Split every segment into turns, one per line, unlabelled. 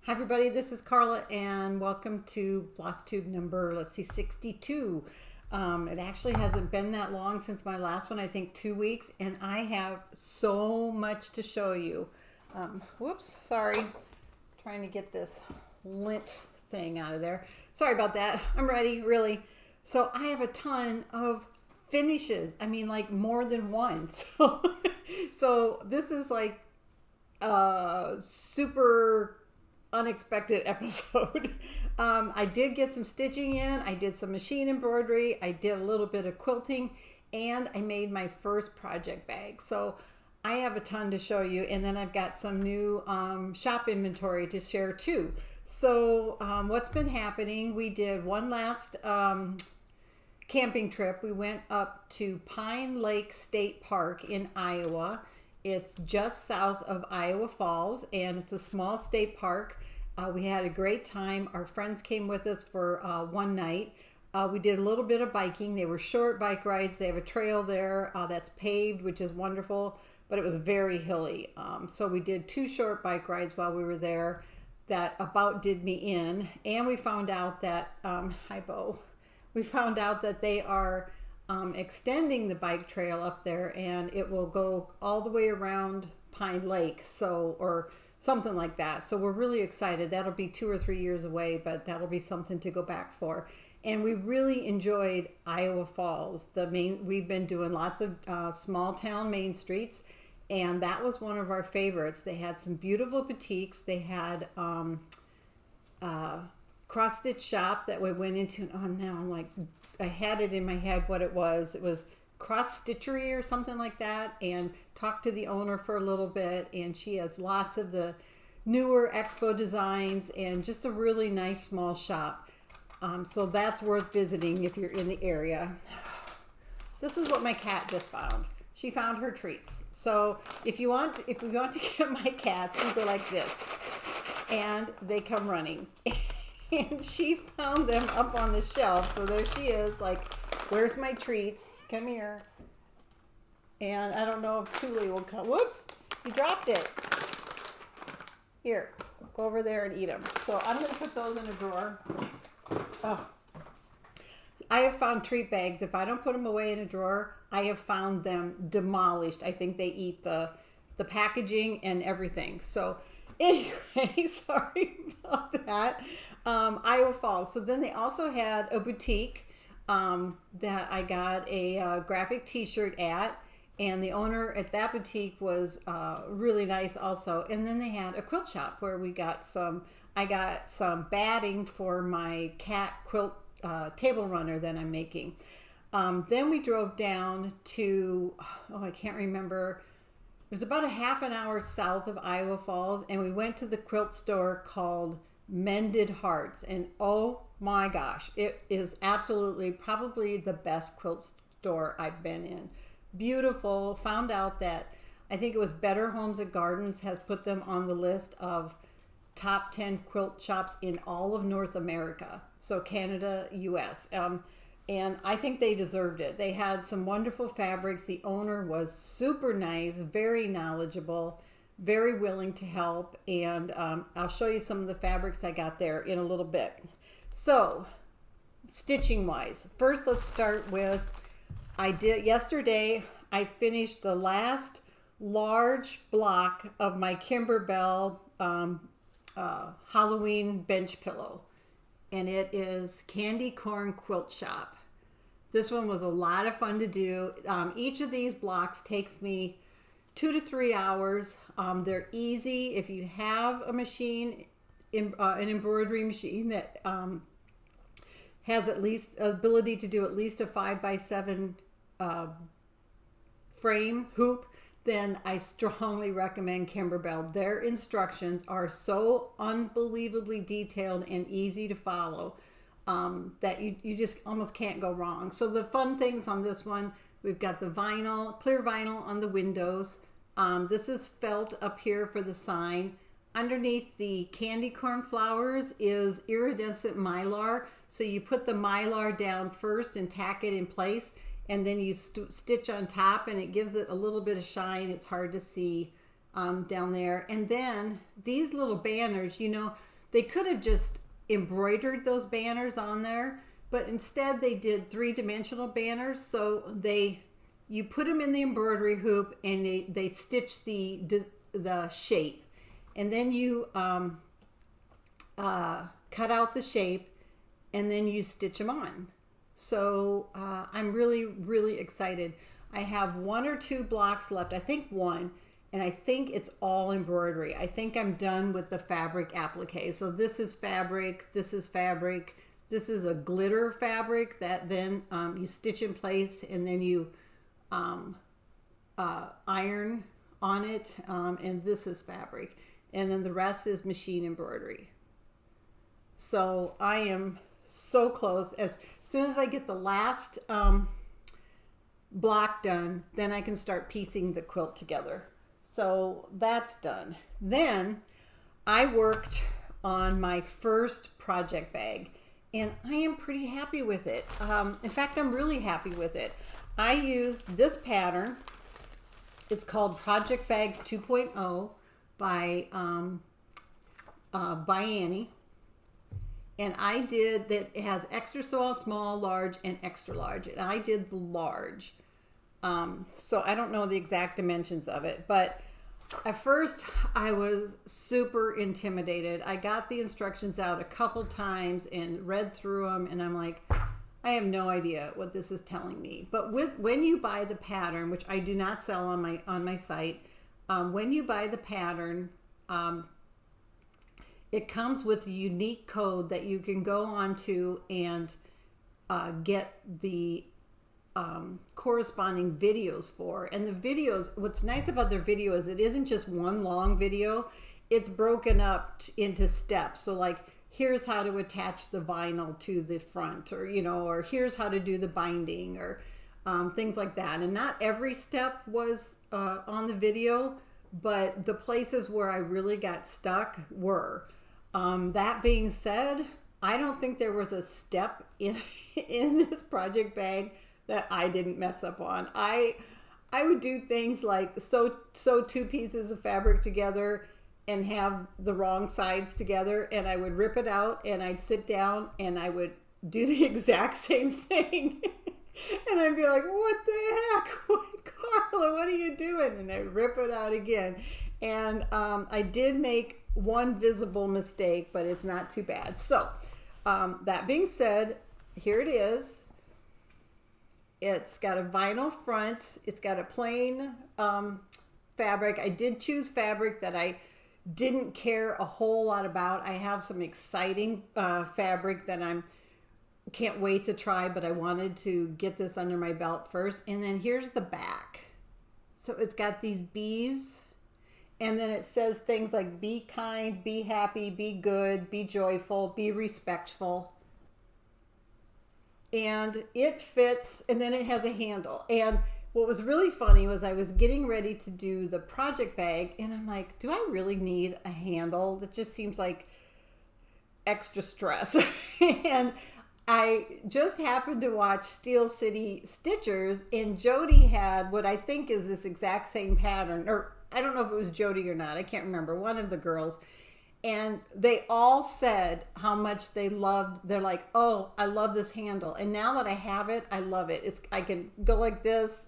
Hi everybody, this is Carla and welcome to FlossTube number, 62. It actually hasn't been that long since my last one, I think 2 weeks, and I have so much to show you. Whoops, sorry, trying to get this lint thing out of there. Sorry about that, I'm ready, really. So I have a ton of finishes, I mean like more than one. So this is like super unexpected episode. I did get some stitching in, I did some machine embroidery, I did a little bit of quilting, and I made my first project bag. So I have a ton to show you, and then I've got some new shop inventory to share too. So what's been happening, we did one last camping trip. We went up to Pine Lake State Park in Iowa. It's just south of Iowa Falls, and it's a small state park. We had a great time. Our friends came with us for one night. We did a little bit of biking. They were short bike rides. They have a trail there that's paved, which is wonderful, but it was very hilly. So we did 2 short bike rides while we were there that about did me in. And we found out that, hi Bo, we found out that they are extending the bike trail up there, and it will go all the way around Pine Lake, or something like that. So we're really excited. That'll be 2 or 3 years away, but that'll be something to go back for. And we really enjoyed Iowa Falls. We've been doing lots of small town main streets, and that was one of our favorites. They had some beautiful boutiques. They had cross stitch shop that we went into. Oh, now I'm like, I had it in my head what it was. It was Cross Stitchery or something like that, and talked to the owner for a little bit, and she has lots of the newer expo designs and just a really nice small shop. So that's worth visiting if you're in the area. This is what my cat just found. She found her treats. So if we want to get my cats, you go like this, and they come running. And she found them up on the shelf. So there she is, like, where's my treats? Come here. And I don't know if Thule will come. Whoops, you dropped it. Here, go over there and eat them. So I'm going to put those in a drawer. Oh, I have found treat bags. If I don't put them away in a drawer, I have found them demolished. I think they eat the packaging and everything. So anyway, sorry about that. Iowa Falls. So then they also had a boutique that I got a graphic t-shirt at, and the owner at that boutique was really nice also. And then they had a quilt shop where I got some batting for my cat quilt table runner that I'm making. Then we drove down to, I can't remember, it was about a half an hour south of Iowa Falls, and we went to the quilt store called Mended Hearts, and oh my gosh, it is absolutely probably the best quilt store I've been in. Beautiful. Found out that I think it was Better Homes and Gardens has put them on the list of top 10 quilt shops in all of North America, so Canada, US, and I think they deserved it. They had some wonderful fabrics. The owner was super nice, very knowledgeable, very willing to help, and I'll show you some of the fabrics I got there in a little bit. So stitching wise, first let's start with, yesterday I finished the last large block of my Kimberbell Halloween bench pillow, and it is Candy Corn Quilt Shop. This one was a lot of fun to do. Each of these blocks takes me 2 to 3 hours. They're easy. If you have a machine, an embroidery machine that has at least ability to do at least a 5x7 frame hoop, then I strongly recommend Kimberbell. Their instructions are so unbelievably detailed and easy to follow that you just almost can't go wrong. So the fun things on this one, we've got the vinyl, clear vinyl on the windows. This is felt up here for the sign. Underneath the candy corn flowers is iridescent mylar. So you put the mylar down first and tack it in place, and then you stitch on top, and it gives it a little bit of shine. It's hard to see down there. And then these little banners, they could have just embroidered those banners on there, but instead they did 3-dimensional banners. So you put them in the embroidery hoop and they stitch the shape, and then you cut out the shape and then you stitch them on. So I'm really, really excited. I have 1 or 2 blocks left. I think 1, and I think it's all embroidery. I think I'm done with the fabric applique. So this is fabric, this is fabric, this is a glitter fabric that then you stitch in place, and then you iron on it, and this is fabric, and then the rest is machine embroidery. So I am so close. As soon as I get the last block done, then I can start piecing the quilt together. So that's done. Then I worked on my first project bag, and I am pretty happy with it. In fact, I'm really happy with it. I used this pattern. It's called Project Bags 2.0 by Annie. And I did that. It has extra small, large, and extra large. And I did the large. So I don't know the exact dimensions of it. But at first, I was super intimidated. I got the instructions out a couple times and read through them. And I'm like, I have no idea what this is telling me. But when you buy the pattern, which I do not sell on my site, when you buy the pattern, it comes with a unique code that you can go onto and get the corresponding videos for. And the videos, what's nice about their video is it isn't just one long video. It's broken up into steps. So like, here's how to attach the vinyl to the front, or, or here's how to do the binding, or things like that. And not every step was on the video, but the places where I really got stuck were. That being said, I don't think there was a step in this project bag that I didn't mess up on. I would do things like sew 2 pieces of fabric together and have the wrong sides together, and I would rip it out, and I'd sit down and I would do the exact same thing. And I'd be like, what the heck? Carla, what are you doing? And I'd rip it out again. And I did make one visible mistake, but it's not too bad. So that being said, here it is. It's got a vinyl front. It's got a plain fabric. I did choose fabric that I didn't care a whole lot about. I have some exciting fabric that can't wait to try, but I wanted to get this under my belt first. And then here's the back. So it's got these bees, and then it says things like be kind, be happy, be good, be joyful, be respectful. And it fits, and then it has a handle. And what was really funny was I was getting ready to do the project bag, and I'm like, do I really need a handle? That just seems like extra stress. And I just happened to watch Steel City Stitchers, and Jody had what I think is this exact same pattern, or I don't know if it was Jody or not. I can't remember. One of the girls. And they all said how much they loved. They're like, oh, I love this handle. And now that I have it, I love it. I can go like this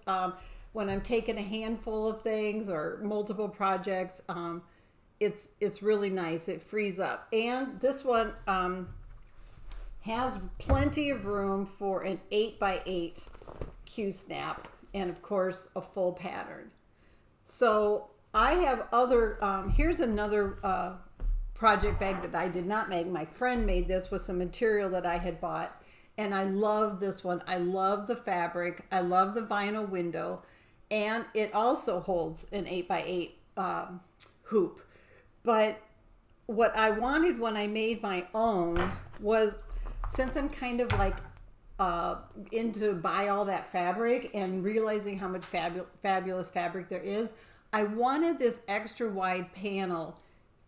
when I'm taking a handful of things or multiple projects. It's really nice. It frees up. And this one has plenty of room for an 8x8 Q-snap, and of course a full pattern. So I have other, here's another project bag that I did not make. My friend made this with some material that I had bought, and I love this one. I love the fabric. I love the vinyl window, and it also holds an 8x8 hoop. But what I wanted when I made my own was, since I'm kind of like into buy all that fabric and realizing how much fabulous fabric there is, I wanted this extra wide panel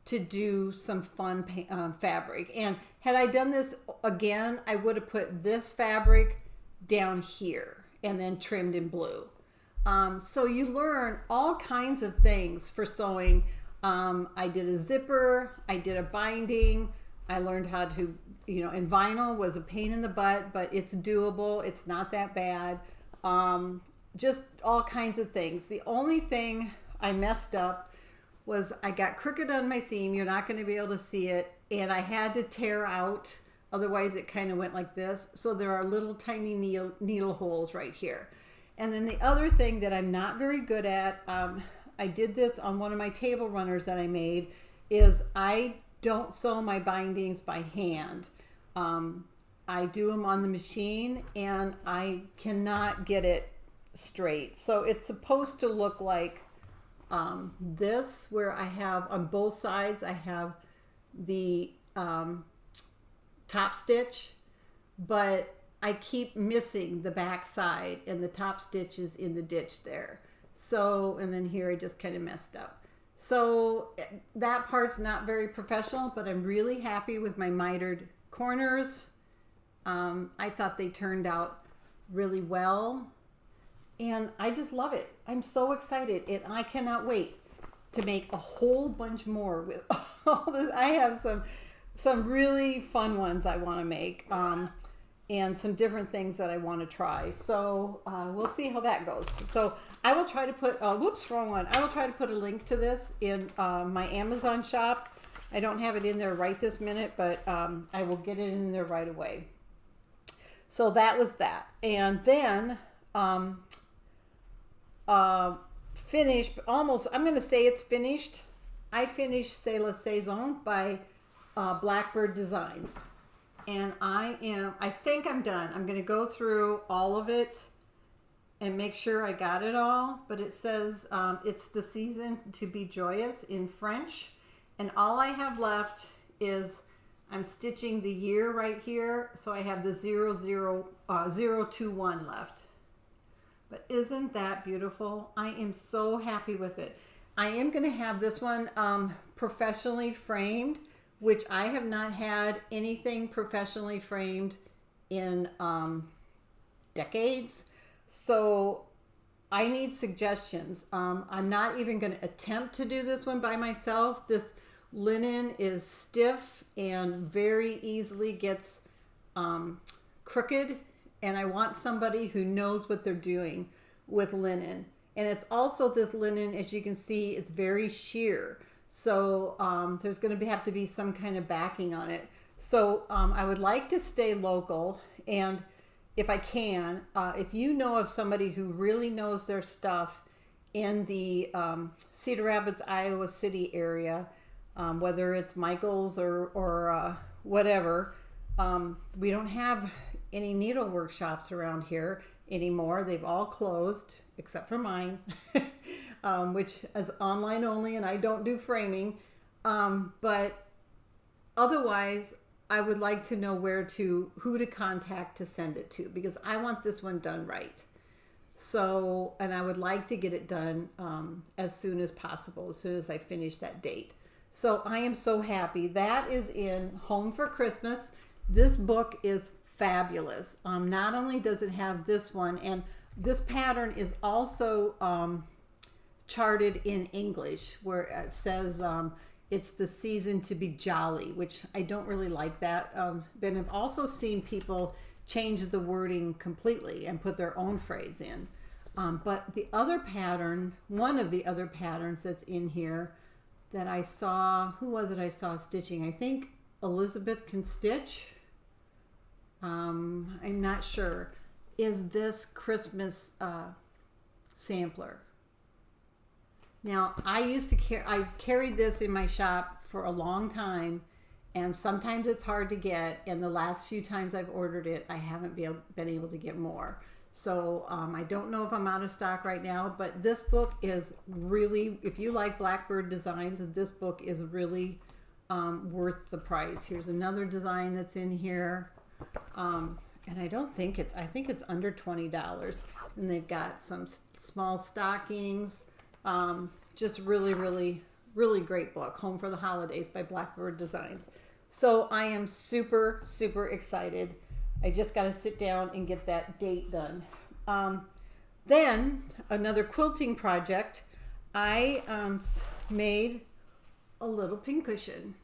to do some fun fabric. And had I done this again, I would have put this fabric down here and then trimmed in blue. So you learn all kinds of things for sewing. I did a zipper, I did a binding, I learned how to, and vinyl was a pain in the butt, but it's doable. It's not that bad. Just all kinds of things. The only thing I messed up was I got crooked on my seam. You're not going to be able to see it. And I had to tear out. Otherwise, it kind of went like this. So there are little tiny needle holes right here. And then the other thing that I'm not very good at, I did this on one of my table runners that I made, is I don't sew my bindings by hand. I do them on the machine and I cannot get it straight. So it's supposed to look like this, where I have on both sides, I have the top stitch, but I keep missing the back side and the top stitch is in the ditch there. So, and then here I just kind of messed up. So that part's not very professional, but I'm really happy with my mitered corners. I thought they turned out really well and I just love it. I'm so excited and I cannot wait to make a whole bunch more with all this. I have some really fun ones I want to make. And some different things that I want to try. So we'll see how that goes. So I will try to put, whoops, wrong one. I will try to put a link to this in my Amazon shop. I don't have it in there right this minute, but I will get it in there right away. So that was that. And then finished, almost, I'm going to say it's finished. I finished C'est la Saison by Blackbird Designs. And I think I'm done. I'm going to go through all of it and make sure I got it all. But it says it's the season to be joyous in French. And all I have left is I'm stitching the year right here. So I have the 021 left. But isn't that beautiful? I am so happy with it. I am going to have this one professionally framed, which I have not had anything professionally framed in decades. So I need suggestions. I'm not even going to attempt to do this one by myself. This linen is stiff and very easily gets crooked. And I want somebody who knows what they're doing with linen. And it's also this linen, as you can see, it's very sheer. So there's going to have to be some kind of backing on it. So I would like to stay local. And if I can, if you know of somebody who really knows their stuff in the Cedar Rapids, Iowa City area, whether it's Michael's or whatever, we don't have any needle workshops around here anymore. They've all closed except for mine. Which is online only, and I don't do framing. But otherwise, I would like to know who to contact to send it to, because I want this one done right. So, and I would like to get it done as soon as possible, as soon as I finish that date. So I am so happy. That is in Home for Christmas. This book is fabulous. Not only does it have this one, and this pattern is also charted in English, where it says it's the season to be jolly, which I don't really like that. But I've also seen people change the wording completely and put their own phrase in. But the other pattern, one of the other patterns that's in here that I saw, who was it I saw stitching? I think Elizabeth Can Stitch. I'm not sure. Is this Christmas sampler. Now, I carried this in my shop for a long time, and sometimes it's hard to get, and the last few times I've ordered it, I haven't been able to get more. So I don't know if I'm out of stock right now, but this book is really, if you like Blackbird Designs, this book is really worth the price. Here's another design that's in here. And I think it's under $20. And they've got some small stockings. Just really, really, really great book. Home for the Holidays by Blackbird Designs. So I am super, super excited. I just got to sit down and get that date done. Then another quilting project. I made a little pincushion.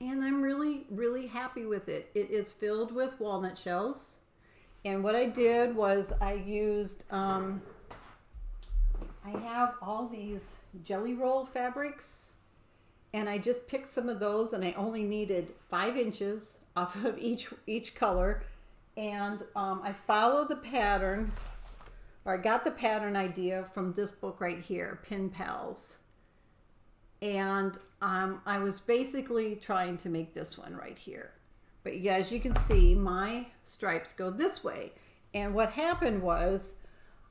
and I'm really, really happy with it. It is filled with walnut shells. And what I did was I used, I have all these jelly roll fabrics, and I just picked some of those, and I only needed 5 inches off of each color. And I followed the pattern, or I got the pattern idea from this book right here, Pin Pals. And I was basically trying to make this one right here. But yeah, as you can see, my stripes go this way. And what happened was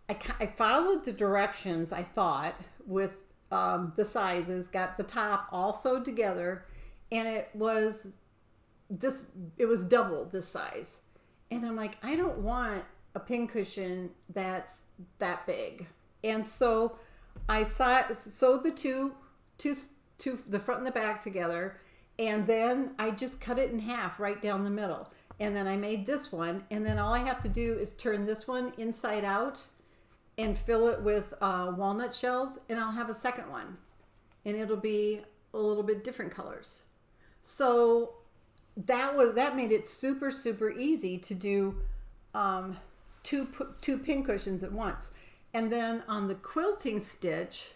I followed the directions, I thought, with the sizes, got the top all sewed together, and it was double this size. And I'm like, I don't want a pincushion that's that big. And so I sewed the two, the front and the back together, and then I just cut it in half right down the middle. And then I made this one, and then all I have to do is turn this one inside out and fill it with walnut shells, and I'll have a second one, and it'll be a little bit different colors. So that made it super, super easy to do two pincushions at once. And then on the quilting stitch,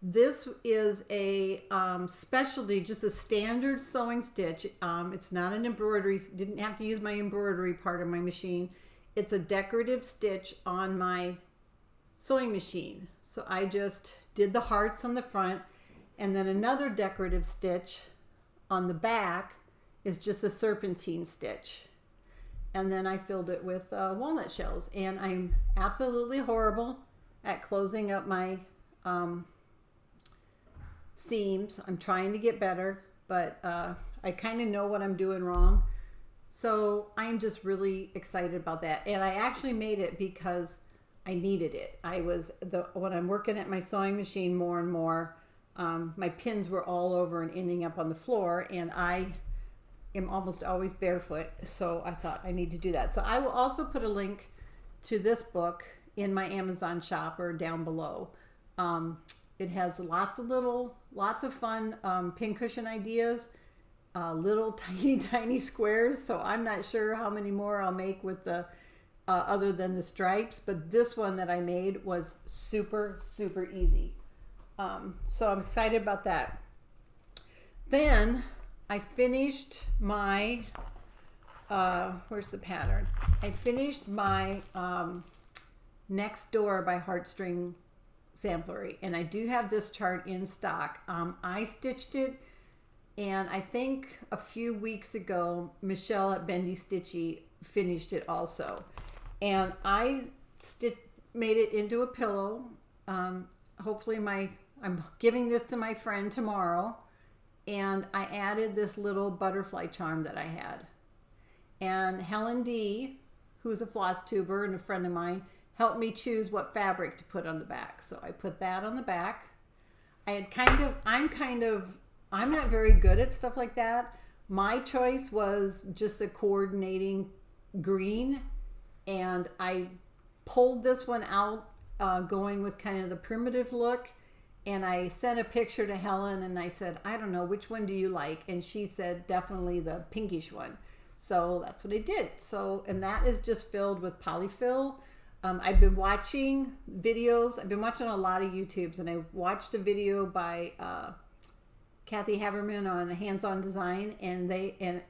this is a specialty, just a standard sewing stitch. It's not an embroidery, didn't have to use my embroidery part of my machine. It's a decorative stitch on my sewing machine. So I just did the hearts on the front, and then another decorative stitch on the back is just a serpentine stitch. And then I filled it with walnut shells. And I'm absolutely horrible at closing up my seams. I'm trying to get better, but I kind of know what I'm doing wrong. So I'm just really excited about that. And I actually made it because I needed it. When I'm working at my sewing machine more and more, my pins were all over and ending up on the floor, and I am almost always barefoot. So I thought I need to do that. So I will also put a link to this book in my Amazon shop or down below. It has lots of fun pincushion ideas, little tiny squares. So I'm not sure how many more I'll make with the other than the stripes, but this one that I made was super, super easy. So I'm excited about that. Then I finished my, where's the pattern? I finished my Next Door by Heartstring Sampler, and I do have this chart in stock. I stitched it, and I think a few weeks ago, Michelle at Bendy Stitchy finished it also. And I made it into a pillow. Hopefully I'm giving this to my friend tomorrow. And I added this little butterfly charm that I had. And Helen D., who's a FlossTuber and a friend of mine, helped me choose what fabric to put on the back. So I put that on the back. I'm not very good at stuff like that. My choice was just a coordinating green, and I pulled this one out going with kind of the primitive look, and I sent a picture to Helen and I said, I don't know, which one do you like? And she said definitely the pinkish one. So that's what I did. So, and that is just filled with polyfill. I've been watching videos. I've been watching a lot of YouTubes, and I watched a video by Kathy Haberman on hands-on design, and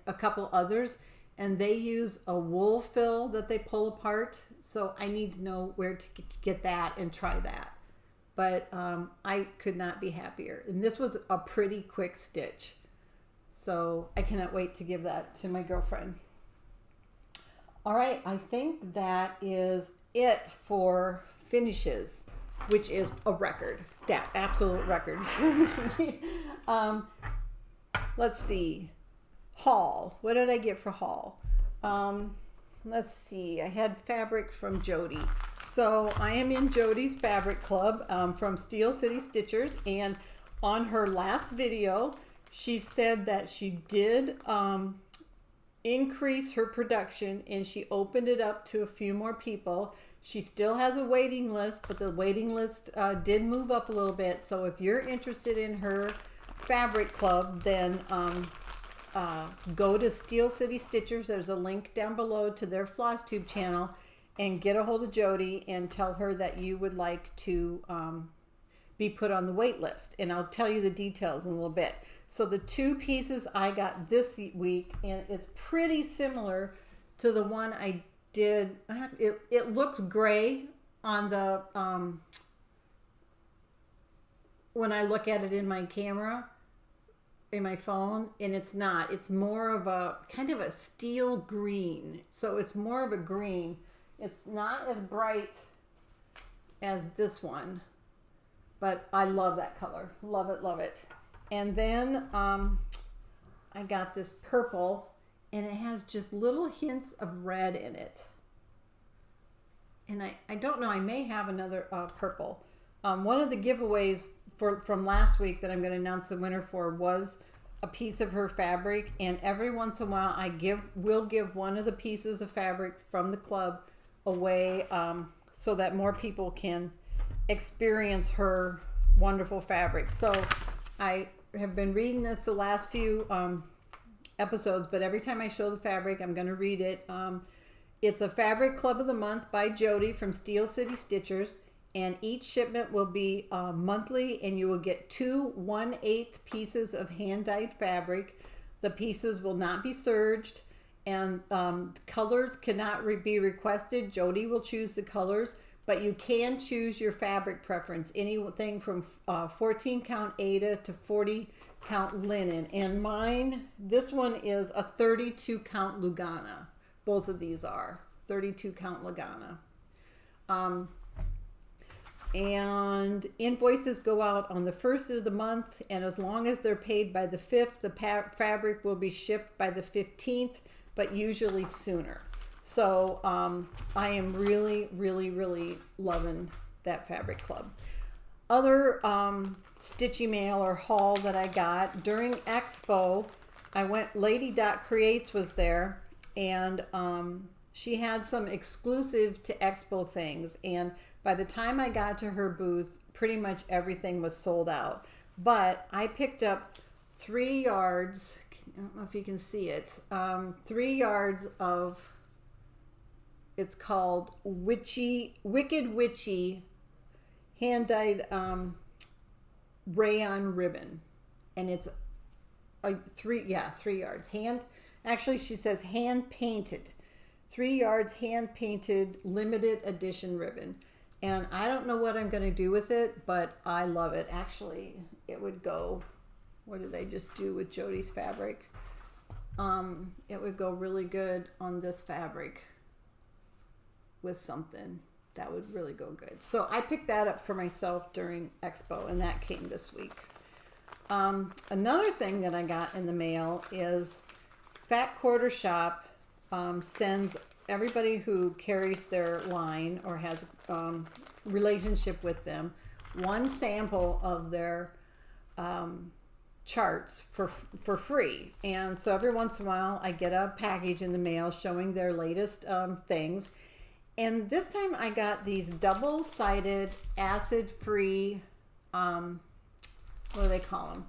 a couple others, and they use a wool fill that they pull apart. So I need to know where to get that and try that. But I could not be happier. And this was a pretty quick stitch. So I cannot wait to give that to my girlfriend. All right, I think that is it for finishes, which is a record. That absolute record. Let's see. Haul. What did I get for haul? Let's see. I had fabric from Jody. So I am in Jody's Fabric Club from Steel City Stitchers, and on her last video, she said that she did increase her production, and she opened it up to a few more people. She still has a waiting list, but the waiting list did move up a little bit. So if you're interested in her Fabric Club, then go to Steel City Stitchers. There's a link down below to their FlossTube channel, and get a hold of Jody and tell her that you would like to be put on the wait list. And I'll tell you the details in a little bit. So the 2 pieces I got this week, and it's pretty similar to the one I did. It looks gray on the when I look at it in my camera, in my phone, and it's not. It's more of a kind of a steel green. So it's more of a green. It's not as bright as this one, but I love that color. Love it, love it. And then I got this purple, and it has just little hints of red in it. And I don't know, I may have another purple. One of the giveaways from last week that I'm going to announce the winner for was a piece of her fabric, and every once in a while will give one of the pieces of fabric from the club away, so that more people can experience her wonderful fabric. So I have been reading this the last few episodes, but every time I show the fabric, I'm going to read it. It's a Fabric Club of the Month by Jody from Steel City Stitchers, and each shipment will be monthly, and you will get 2 1/8 pieces of hand-dyed fabric. The pieces will not be serged, and colors cannot be requested. Jody will choose the colors, but you can choose your fabric preference, anything from 14 count Aida to 40 count linen. And mine, this one is a 32 count Lugana. Both of these are 32 count Lugana. And invoices go out on the 1st of the month, and as long as they're paid by the 5th, the fabric will be shipped by the 15th, but usually sooner. So I am really, really, really loving that Fabric Club. Other stitchy mail or haul that I got during Expo, I went, Lady Creates was there, and she had some exclusive to Expo things, and by the time I got to her booth, pretty much everything was sold out. But I picked up 3 yards, I don't know if you can see it, 3 yards of, it's called Wicked Witchy hand-dyed rayon ribbon. And it's 3 yards. Actually, she says hand-painted. 3 yards hand-painted limited edition ribbon. And I don't know what I'm going to do with it, but I love it. Actually, it would go, what did I just do with Jody's fabric? It would go really good on this fabric with something. That would really go good. So I picked that up for myself during Expo, and that came this week. Another thing that I got in the mail is Fat Quarter Shop sends everybody who carries their line or has relationship with them 1 sample of their charts for free. And so every once in a while I get a package in the mail showing their latest things. And this time I got these double-sided acid-free, what do they call them?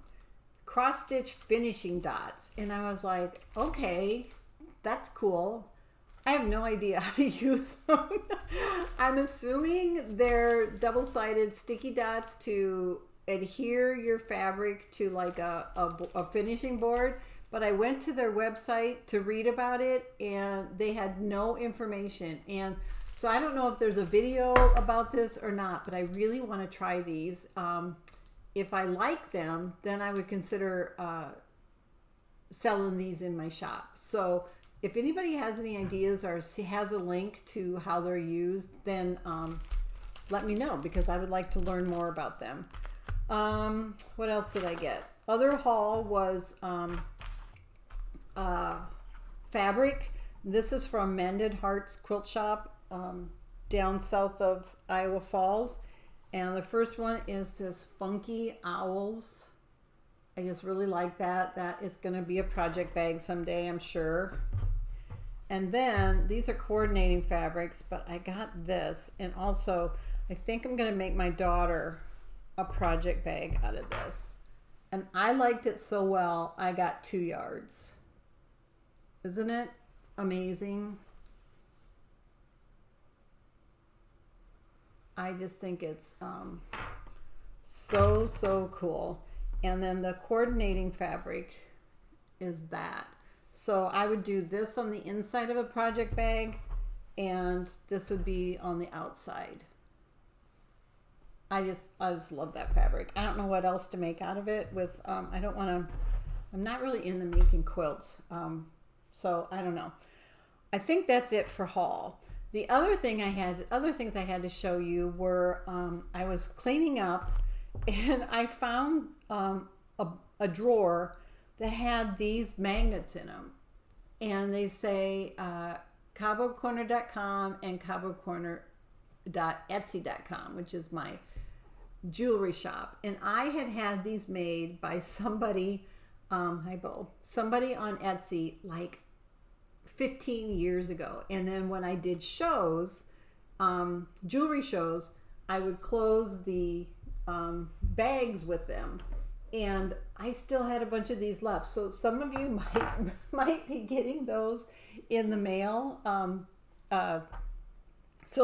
Cross-stitch finishing dots. And I was like, okay, that's cool. I have no idea how to use them. I'm assuming they're double-sided sticky dots to adhere your fabric to like a finishing board. But I went to their website to read about it, and they had no information. And so I don't know if there's a video about this or not, but I really want to try these. If I like them, then I would consider selling these in my shop. So if anybody has any ideas or has a link to how they're used, then let me know, because I would like to learn more about them. What else did I get? Other haul was fabric. This is from Mended Hearts Quilt Shop down south of Iowa Falls. And the first one is this Funky Owls. I just really like that. That is going to be a project bag someday, I'm sure. And then these are coordinating fabrics, but I got this. And also, I think I'm going to make my daughter a project bag out of this. And I liked it so well, I got 2 yards. Isn't it amazing? I just think it's so cool. And then the coordinating fabric is that. So I would do this on the inside of a project bag, and this would be on the outside. I just love that fabric. I don't know what else to make out of it with, I'm not really into making quilts. So I don't know. I think that's it for haul. The other things I had to show you were, I was cleaning up and I found a drawer that had these magnets in them. And they say cobwebcorner.com and cobwebcorner.etsy.com, which is my jewelry shop. And I had these made by somebody, hi Bo, somebody on Etsy like 15 years ago. And then when I did shows, jewelry shows, I would close the bags with them, and I still had a bunch of these left. So some of you might be getting those in the mail, so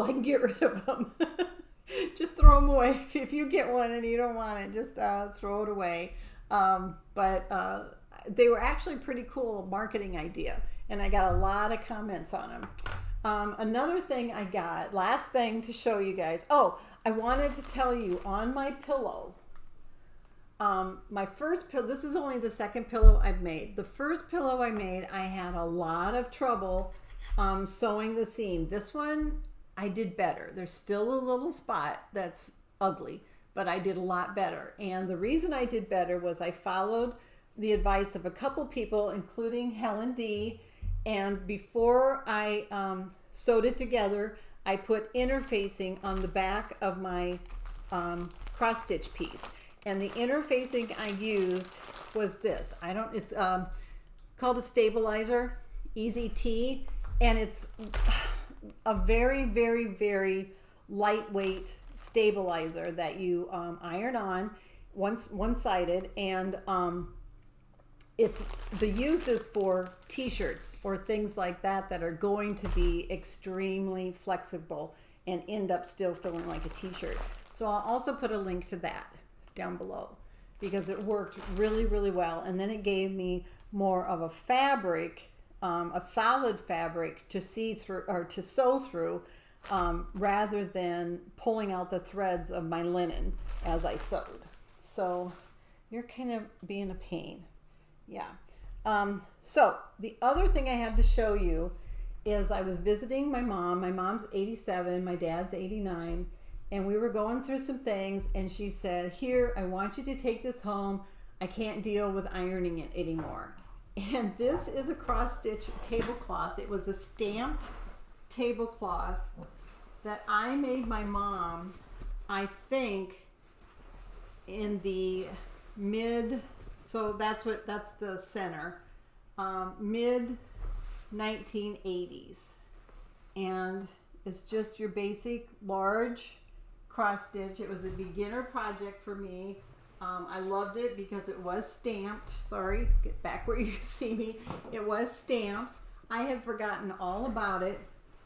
I can get rid of them. Just throw them away. If you get one and you don't want it, just throw it away. But they were actually pretty cool marketing idea, and I got a lot of comments on them. Another thing I got, last thing to show you guys. Oh, I wanted to tell you on my pillow, my first pillow, this is only the second pillow I've made. The first pillow I made, I had a lot of trouble sewing the seam. This one, I did better. There's still a little spot that's ugly, but I did a lot better. And the reason I did better was I followed the advice of a couple people, including Helen D. And before I sewed it together, I put interfacing on the back of my cross stitch piece. And the interfacing I used was this. It's called a stabilizer, Easy T, and it's a very, very, very lightweight stabilizer that you iron on one-sided, and the use is for t-shirts or things like that are going to be extremely flexible and end up still feeling like a t-shirt. So I'll also put a link to that down below because it worked really, really well. And then it gave me more of a fabric, a solid fabric to see through or to sew through, rather than pulling out the threads of my linen as I sewed. So you're kind of being a pain. Yeah. So the other thing I have to show you is I was visiting my mom. My mom's 87, my dad's 89, and we were going through some things, and she said, "Here, I want you to take this home. I can't deal with ironing it anymore." And this is a cross stitch tablecloth. It was a stamped tablecloth that I made my mom, I think, in the so that's the center, mid 1980s. And it's just your basic large cross stitch. It was a beginner project for me. I loved it because it was stamped. Sorry, get back where you can see me. It was stamped. I had forgotten all about it,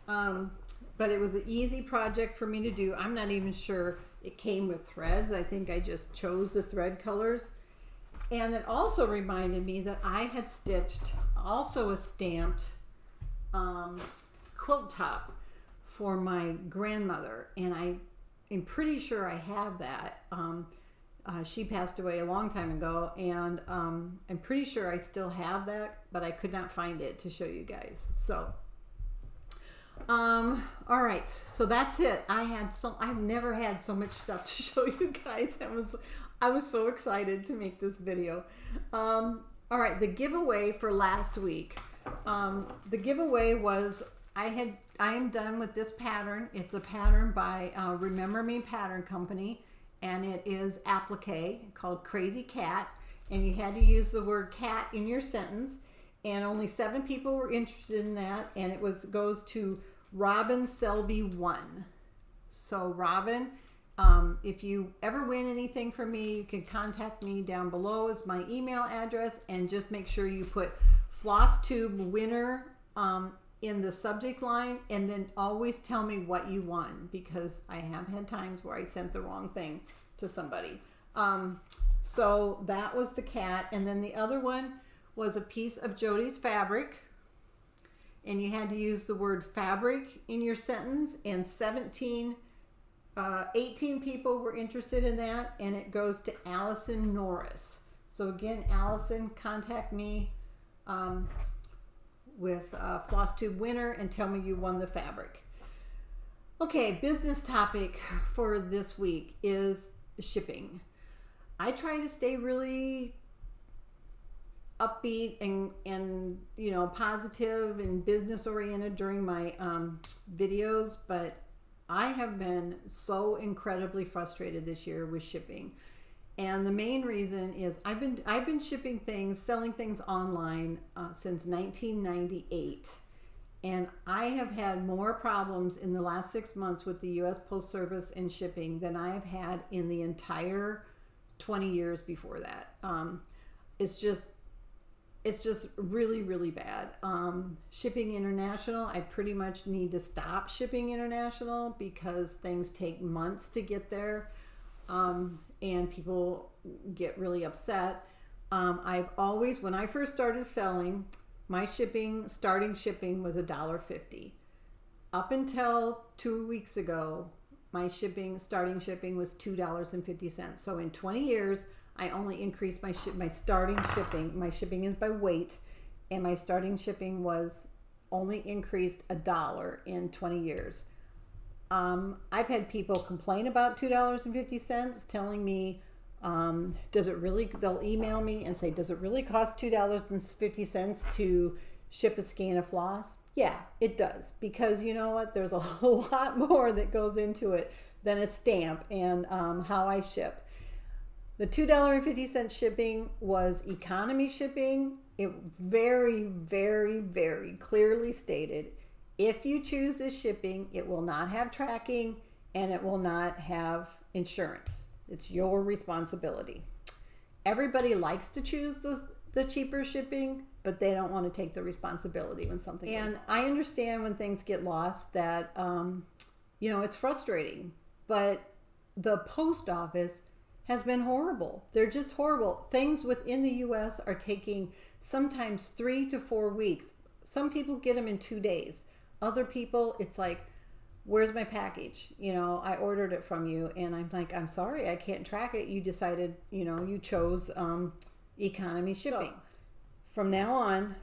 but it was an easy project for me to do. I'm not even sure it came with threads. I think I just chose the thread colors. And it also reminded me that I had stitched also a stamped quilt top for my grandmother, and I am pretty sure I have that. She passed away a long time ago, and I'm pretty sure I still have that, but I could not find it to show you guys. So all right, so that's it. I've never had so much stuff to show you guys. I was so excited to make this video. All right, the giveaway for last week. The giveaway was I am done with this pattern. It's a pattern by Remember Me Pattern Company, and it is applique called Crazy Cat, and you had to use the word cat in your sentence, and only 7 people were interested in that, and it goes to Robin Selby 1. So Robin, if you ever win anything from me, you can contact me. Down below is my email address, and just make sure you put FlossTube winner in the subject line, and then always tell me what you won, because I have had times where I sent the wrong thing to somebody. So that was the cat. And then the other one was a piece of Jody's fabric, and you had to use the word fabric in your sentence, and 18 people were interested in that, and it goes to Allison Norris. So again, Allison, contact me with FlossTube winner and tell me you won the fabric. Okay, business topic for this week is shipping. I try to stay really upbeat and you know, positive and business oriented during my videos, but I have been so incredibly frustrated this year with shipping. And the main reason is I've been shipping things, selling things online since 1998. And I have had more problems in the last 6 months with the U.S. Post Service and shipping than I have had in the entire 20 years before that. It's just really, really bad. Shipping international, I pretty much need to stop shipping international because things take months to get there. And people get really upset. I've always, when I first started selling, my starting shipping was $1.50. Up until 2 weeks ago, my starting shipping was $2.50. So in 20 years, I only increased my starting shipping. My shipping is by weight, and my starting shipping was only increased $1 in 20 years. I've had people complain about $2.50, telling me, they'll email me and say, does it really cost $2.50 to ship a skein of floss? Yeah, it does, because you know what? There's a whole lot more that goes into it than a stamp and how I ship. The $2.50 shipping was economy shipping. It very, very, very clearly stated, if you choose this shipping, it will not have tracking and it will not have insurance. It's your responsibility. Everybody likes to choose the cheaper shipping, but they don't want to take the responsibility when something. And I understand when things get lost that, you know, it's frustrating, but the post office has been horrible. They're just horrible. Things within the U.S. are taking sometimes 3 to 4 weeks. Some people get them in 2 days. Other people, it's like, where's my package? You know, I ordered it from you, and I'm like, I'm sorry, I can't track it. You decided, you know, you chose economy shipping. So, from now on,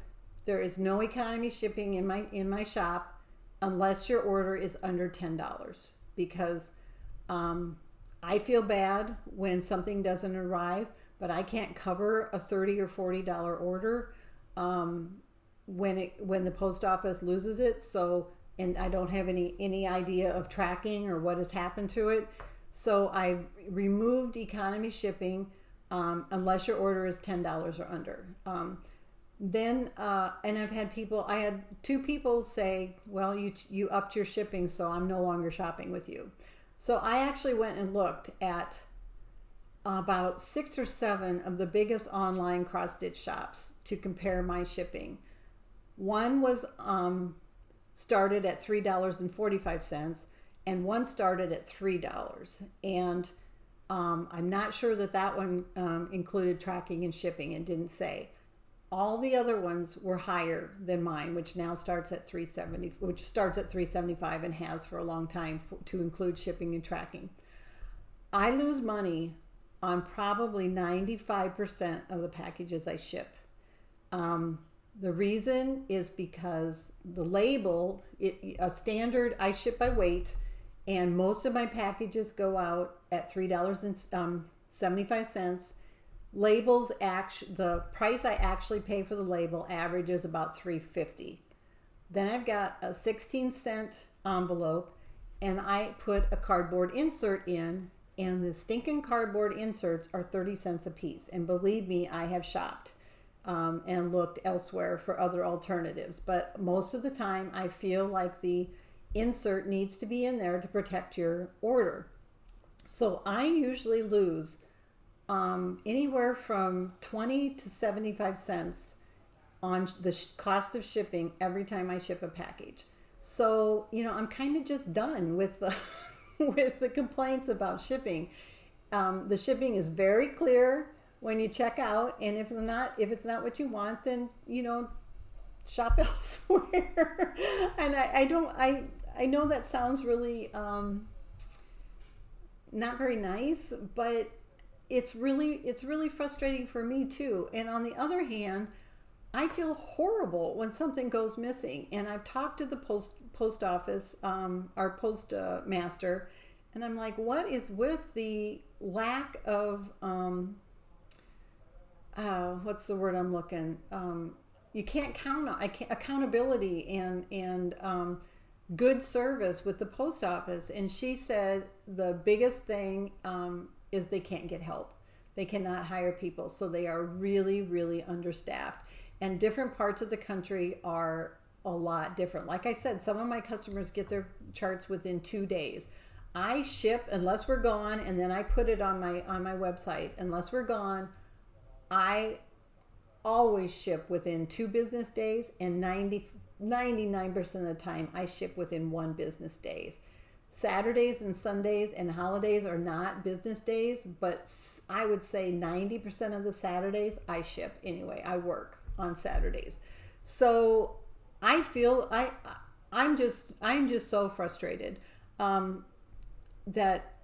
there is no economy shipping in my shop unless your order is under $10, because I feel bad when something doesn't arrive, but I can't cover a $30 or $40 order when the post office loses it. So, and I don't have any idea of tracking or what has happened to it. So I removed economy shipping unless your order is $10 or under. And I've had I had 2 people say, well, you upped your shipping, so I'm no longer shopping with you. So I actually went and looked at about 6 or 7 of the biggest online cross stitch shops to compare my shipping. One was started at $3.45, and one started at $3. And I'm not sure that one included tracking and shipping, and didn't say. All the other ones were higher than mine, which now starts at $3.75 and has for a long time to include shipping and tracking. I lose money on probably 95% of the packages I ship. The reason is because the label, a standard, I ship by weight, and most of my packages go out at $3.75. Labels, the price I actually pay for the label averages about $3.50. Then I've got a 16-cent envelope, and I put a cardboard insert in, and the stinking cardboard inserts are 30 cents a piece. And believe me, I have shopped and looked elsewhere for other alternatives, but most of the time I feel like the insert needs to be in there to protect your order. So I usually lose anywhere from 20 to 75 cents on the cost of shipping every time I ship a package. So, I'm kind of just done with the with the complaints about shipping. The shipping is very clear when you check out, and if it's not what you want, then shop elsewhere. And I know that sounds really not very nice, but it's really frustrating for me too. And on the other hand, I feel horrible when something goes missing. And I've talked to the post office, our postmaster, and I'm like, what is with the lack of what's the word I'm looking? You can't count on accountability and good service with the post office. And she said the biggest thing is they can't get help. They cannot hire people, so they are really, really understaffed. And different parts of the country are a lot different. Like I said, some of my customers get their charts within 2 days. I ship unless we're gone, and then I put it on my website. Unless we're gone, I always ship within 2 business days, and 99% of the time I ship within 1 business days. Saturdays and Sundays and holidays are not business days, but I would say 90% of the Saturdays I ship anyway. I work on Saturdays. So I feel I'm just so frustrated that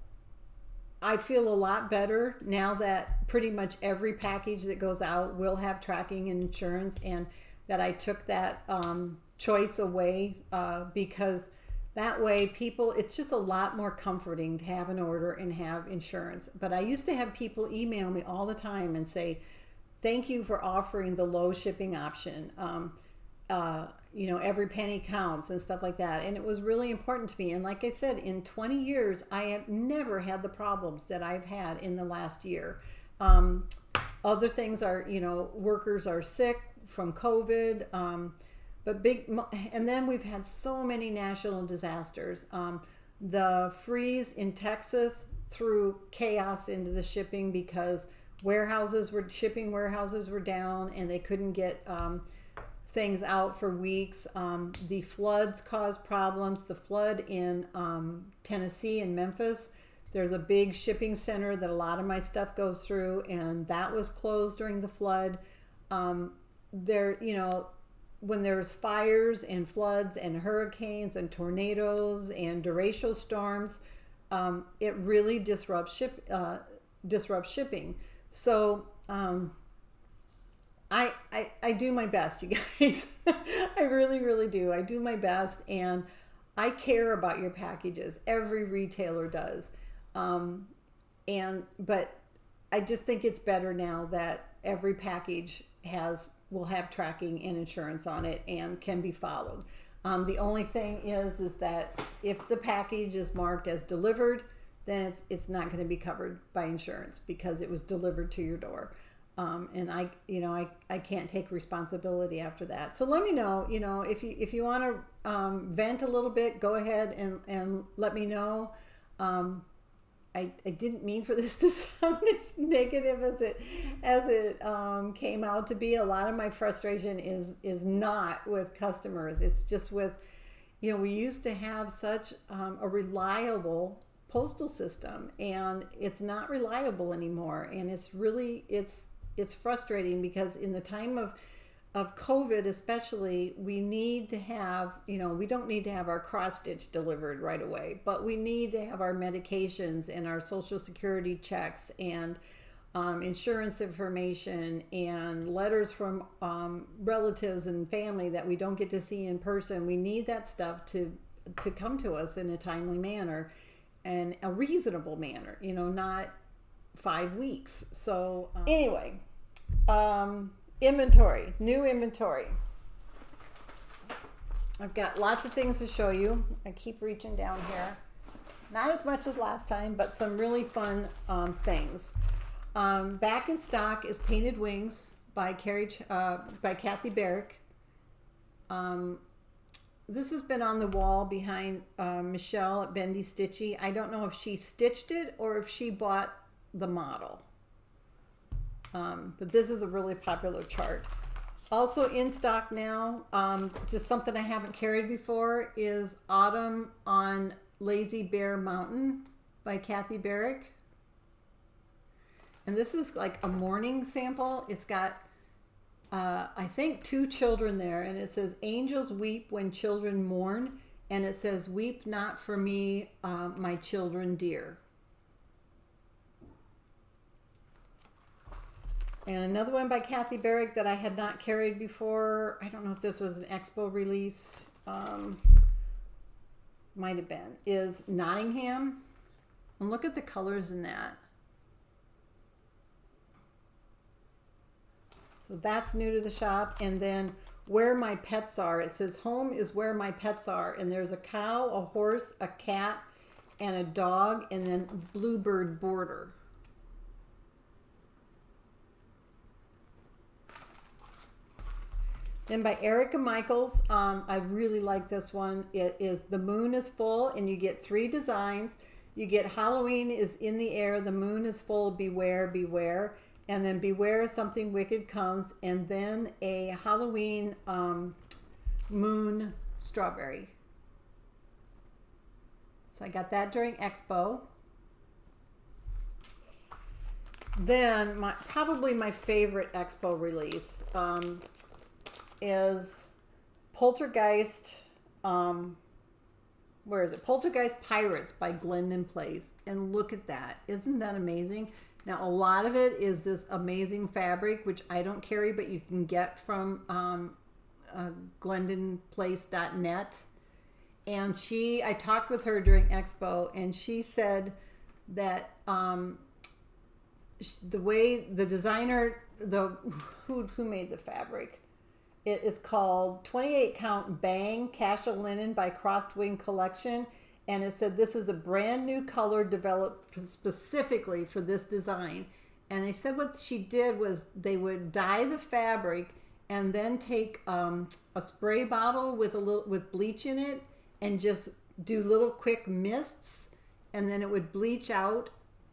I feel a lot better now that pretty much every package that goes out will have tracking and insurance, and that I took that choice away because that way it's just a lot more comforting to have an order and have insurance. But I used to have people email me all the time and say, thank you for offering the low shipping option. Every penny counts and stuff like that. And it was really important to me. And like I said, in 20 years, I have never had the problems that I've had in the last year. Other things are, workers are sick from COVID, and then we've had so many national disasters. The freeze in Texas threw chaos into the shipping because shipping warehouses were down and they couldn't get things out for weeks. The floods caused problems. The flood in Tennessee and Memphis, there's a big shipping center that a lot of my stuff goes through, and that was closed during the flood. When there's fires and floods and hurricanes and tornadoes and derecho storms, it really disrupts shipping. So I do my best, you guys. I really, really do. I do my best, and I care about your packages. Every retailer does. But I just think it's better now that every package will have tracking and insurance on it and can be followed. The only thing is that if the package is marked as delivered, then it's not going to be covered by insurance because it was delivered to your door. And I can't take responsibility after that. So let me know, if you want to vent a little bit, go ahead and let me know. I didn't mean for this to sound as negative as it came out to be. A lot of my frustration is not with customers. It's just with, we used to have such a reliable postal system, and it's not reliable anymore. And it's frustrating because in the time of COVID especially, we need to have, we don't need to have our cross stitch delivered right away, but we need to have our medications and our social security checks and insurance information and letters from relatives and family that we don't get to see in person. We need that stuff to come to us in a timely manner and a reasonable manner, not 5 weeks. So anyway, inventory, new inventory. I've got lots of things to show you. I keep reaching down here. Not as much as last time, but some really fun things. Back in stock is Painted Wings by Kathy Barrick. This has been on the wall behind Michelle at Bendy Stitchy. I don't know if she stitched it or if she bought the model. But this is a really popular chart. Also in stock now, just something I haven't carried before, is Autumn on Lazy Bear Mountain by Kathy Barrick. And this is like a morning sample. It's got, I think, 2 children there. And it says, angels weep when children mourn. And it says, weep not for me, my children dear. And another one by Kathy Barrick that I had not carried before. I don't know if this was an expo release. Might have been. Is Nottingham. And look at the colors in that. So that's new to the shop. And then Where My Pets Are. It says home is where my pets are. And there's a cow, a horse, a cat, and a dog, and then bluebird border. Then by Erica Michaels, I really like this one. It is The Moon is Full, and you get 3 designs. You get Halloween is in the air, the moon is full, beware, beware. And then beware something wicked comes, and then a Halloween moon strawberry. So I got that during Expo. Then probably my favorite Expo release is Poltergeist, where is it? Poltergeist Pirates by Glendon Place. And look at that. Isn't that amazing? Now, a lot of it is this amazing fabric, which I don't carry, but you can get from glendonplace.net. And I talked with her during Expo, and she said that the way the designer, who made the fabric, it is called 28 Count Bang Casual Linen by Crossed Wing Collection. And it said this is a brand new color developed specifically for this design. And they said what she did was they would dye the fabric and then take a spray bottle with bleach in it and just do little quick mists, and then it would bleach out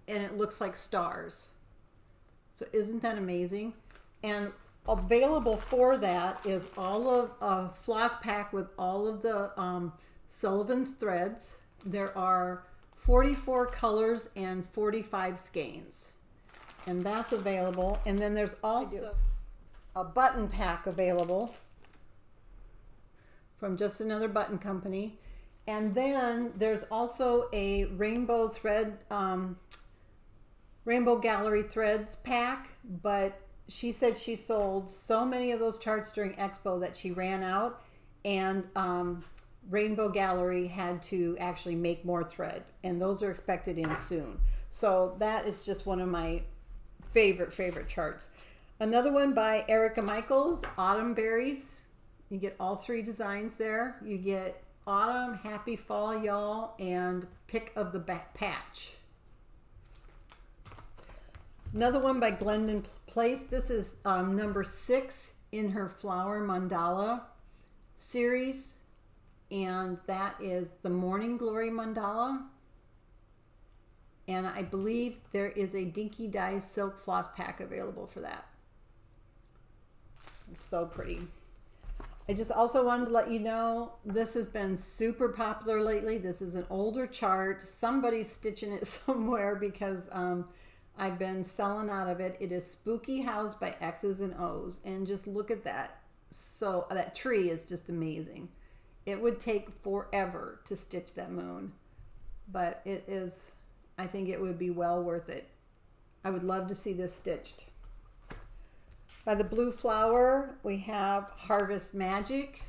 and it looks like stars. So isn't that amazing? And available for that is all of a floss pack with all of the Sullivan's threads. There are 44 colors and 45 skeins, and that's available. And then there's also a button pack available from Just Another Button Company. And then there's also a rainbow thread, Rainbow Gallery threads pack, but she said she sold so many of those charts during Expo that she ran out, and Rainbow Gallery had to actually make more thread, and those are expected in soon. So that is just one of my favorite charts. Another one by Erica Michaels, Autumn Berries. You get all 3 designs there. You get Autumn, Happy Fall, Y'all, and Pick of the Patch. Another one by Glendon Place. This is number 6 in her Flower Mandala series. And that is the Morning Glory Mandala. And I believe there is a Dinky Dye Silk Floss Pack available for that. It's so pretty. I just also wanted to let you know, this has been super popular lately. This is an older chart. Somebody's stitching it somewhere because I've been selling out of it. It is Spooky House by X's and O's. And just look at that. So that tree is just amazing. It would take forever to stitch that moon, but it is, I think it would be well worth it. I would love to see this stitched. By the Blue Flower, we have Harvest Magic.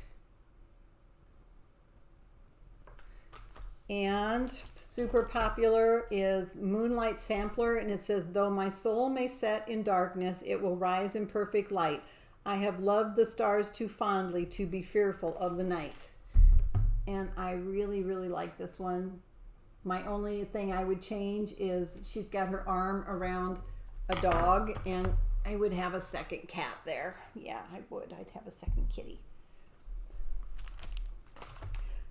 And super popular is Moonlight Sampler, and it says, though my soul may set in darkness, it will rise in perfect light. I have loved the stars too fondly to be fearful of the night. And I really like this one. My only thing I would change is she's got her arm around a dog, and I would have a second cat there. Yeah, I would. I'd have a second kitty.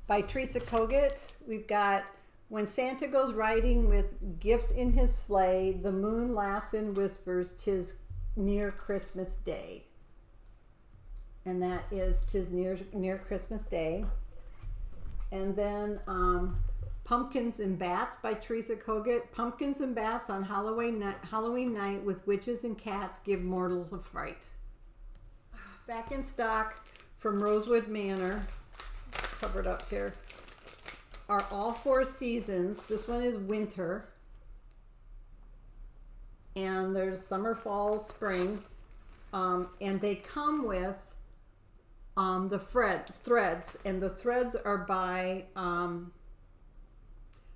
By Trishia Ct, we've got When Santa Goes Riding with Gifts in His Sleigh, the moon laughs and whispers, 'tis near Christmas Day. and that is "'Tis Near Christmas Day." And then Pumpkins and Bats by Trishia Ct. Pumpkins and bats on Halloween night with witches and cats give mortals a fright. Back in stock from Rosewood Manor, covered up here, are all 4 seasons. This one is winter. And there's summer, fall, spring. And they come with the threads. And the threads are by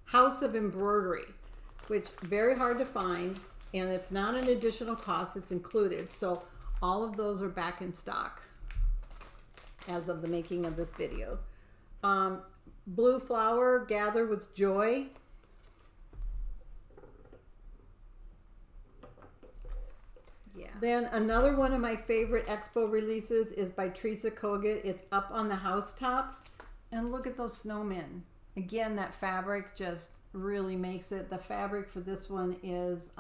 House of Embroidery, which very hard to find. And it's not an additional cost. It's included. So all of those are back in stock as of the making of this video. Blue Flower, Gather with Joy. Yeah. Then another one of my favorite expo releases is by Trishia Ct. It's Up on the Housetop. And look at those snowmen. Again, that fabric just really makes it. The fabric for this one is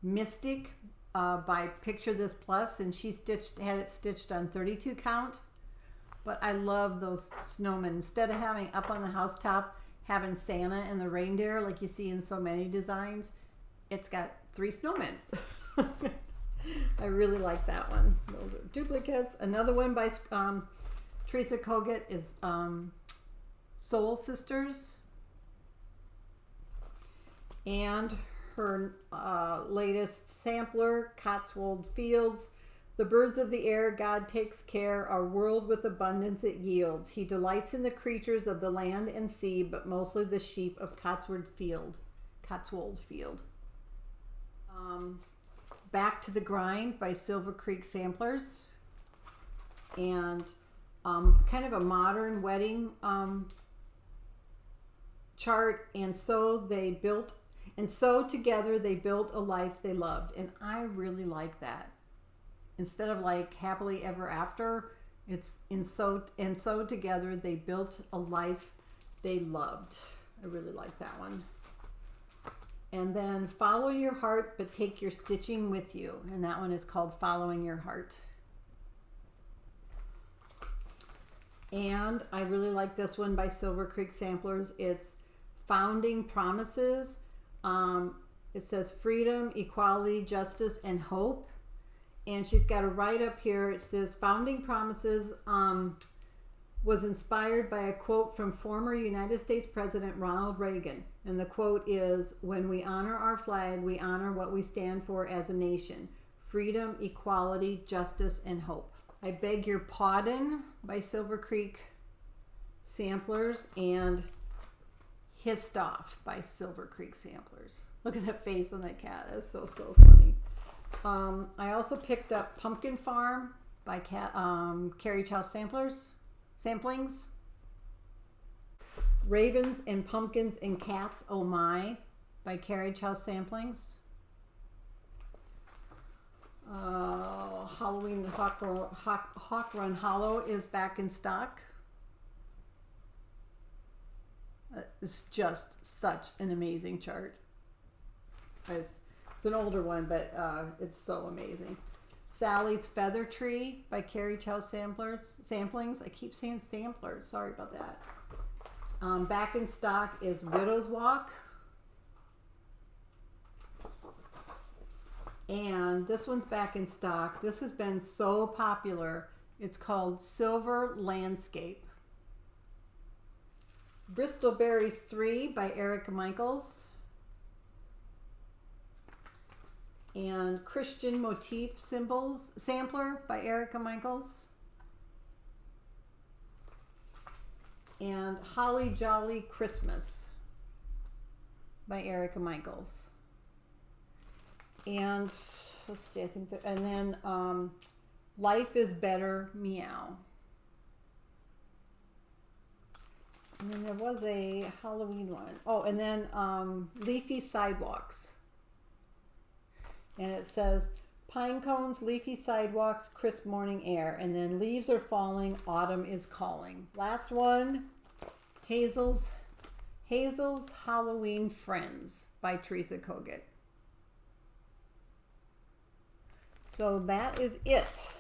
Mystic by Picture This Plus, and she had it stitched on 32 count. But I love those snowmen. Instead of having up on the housetop, having Santa and the reindeer like you see in so many designs, it's got 3 snowmen. I really like that one. Those are duplicates. Another one by Trishia Ct is Soul Sisters. And her latest sampler, Cotswold Fields. The birds of the air, God takes care, our world with abundance it yields. He delights in the creatures of the land and sea, but mostly the sheep of Cotswold Field. Back to the Grind by Silver Creek Samplers. And kind of a modern wedding chart. And so together they built a life they loved. And I really like that. Instead of like happily ever after, it's and so together they built a life they loved. I really like that one. And then Follow Your Heart, but Take Your Stitching with You. And that one is called Following Your Heart. And I really like this one by Silver Creek Samplers. It's Founding Promises. It says freedom, equality, justice, and hope. And she's got a write-up here. It says, Founding Promises was inspired by a quote from former United States President Ronald Reagan. And the quote is, when we honor our flag, we honor what we stand for as a nation. Freedom, equality, justice, and hope. I Beg Your Pardon by Silver Creek Samplers, and Hissed Off by Silver Creek Samplers. Look at that face on that cat. That's so funny. I also picked up Pumpkin Farm by Carriage House Samplings. Ravens and Pumpkins and Cats, Oh My by Carriage House Samplings. Halloween Hawk Run Hollow is back in stock. It's just such an amazing chart. It's an older one, but it's so amazing. Sally's Feather Tree by Carriage House Samplings. I keep saying samplers. Sorry about that. Back in stock is Widow's Walk. And this one's back in stock. This has been so popular. It's called Silver Landscape. Bristol Berries 3 by Erica Michaels. And Christian Motif Sampler by Erica Michaels. And Holly Jolly Christmas by Erica Michaels. And let's see, I think that, and then Life is Better Meow. And then there was a Halloween one. Oh, and then Leafy Sidewalks. And it says, pine cones, leafy sidewalks, crisp morning air. And then leaves are falling, autumn is calling. Last one, Hazel's Halloween Friends by Trishia Ct. So that is it.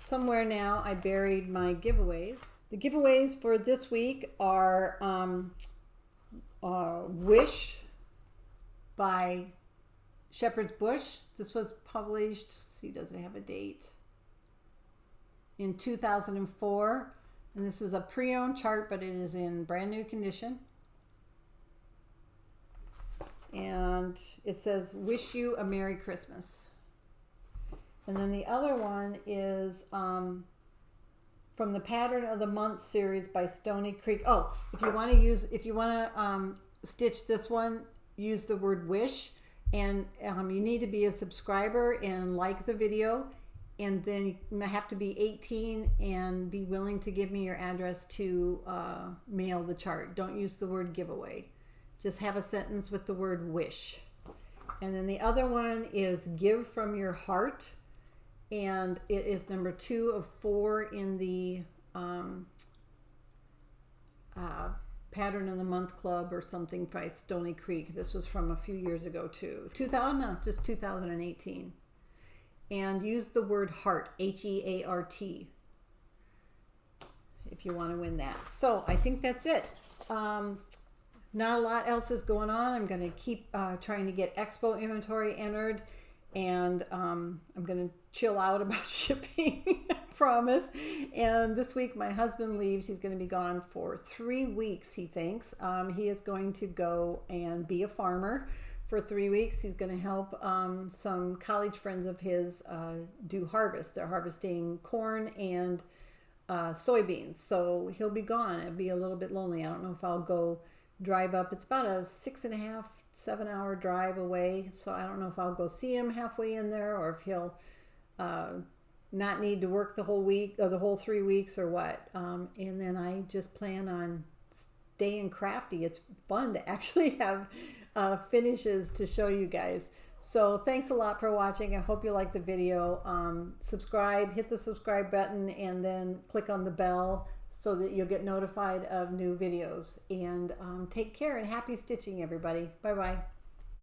somewhere now I buried my giveaways. The giveaways for this week are Wish by Shepherd's Bush. This was published, let's see, does it have a date? In 2004. And this is a pre-owned chart, but it is in brand new condition. And it says, "Wish you a Merry Christmas." And then the other one is from the Pattern of the Month series by Stony Creek. Oh, if you want to stitch this one, use the word wish, and you need to be a subscriber and like the video, and then you have to be 18 and be willing to give me your address to mail the chart. Don't use the word giveaway. Just have a sentence with the word wish. And then the other one is Give from Your Heart, and it is number 2 of 4 in the Pattern of the Month Club or something by Stony Creek. This was from a few years ago too. 2018. And use the word heart, H-E-A-R-T, if you want to win that. So I think that's it. Not a lot else is going on. I'm going to keep trying to get Expo inventory entered, and I'm going to chill out about shipping, I promise. And this week my husband leaves. He's going to be gone for 3 weeks, he thinks. He is going to go and be a farmer for 3 weeks. He's going to help some college friends of his do harvest. They're harvesting corn and soybeans. So he'll be gone. It'll be a little bit lonely. I don't know if I'll go drive up. It's about a 6.5, 7 hour drive away. So I don't know if I'll go see him halfway in there, or if he'll not need to work the whole week or the whole 3 weeks or what. And then I just plan on staying crafty. It's fun to actually have finishes to show you guys. So thanks a lot for watching. I hope you like the video. Subscribe, hit the subscribe button, and then click on the bell so that you'll get notified of new videos. And take care and happy stitching, everybody. Bye bye.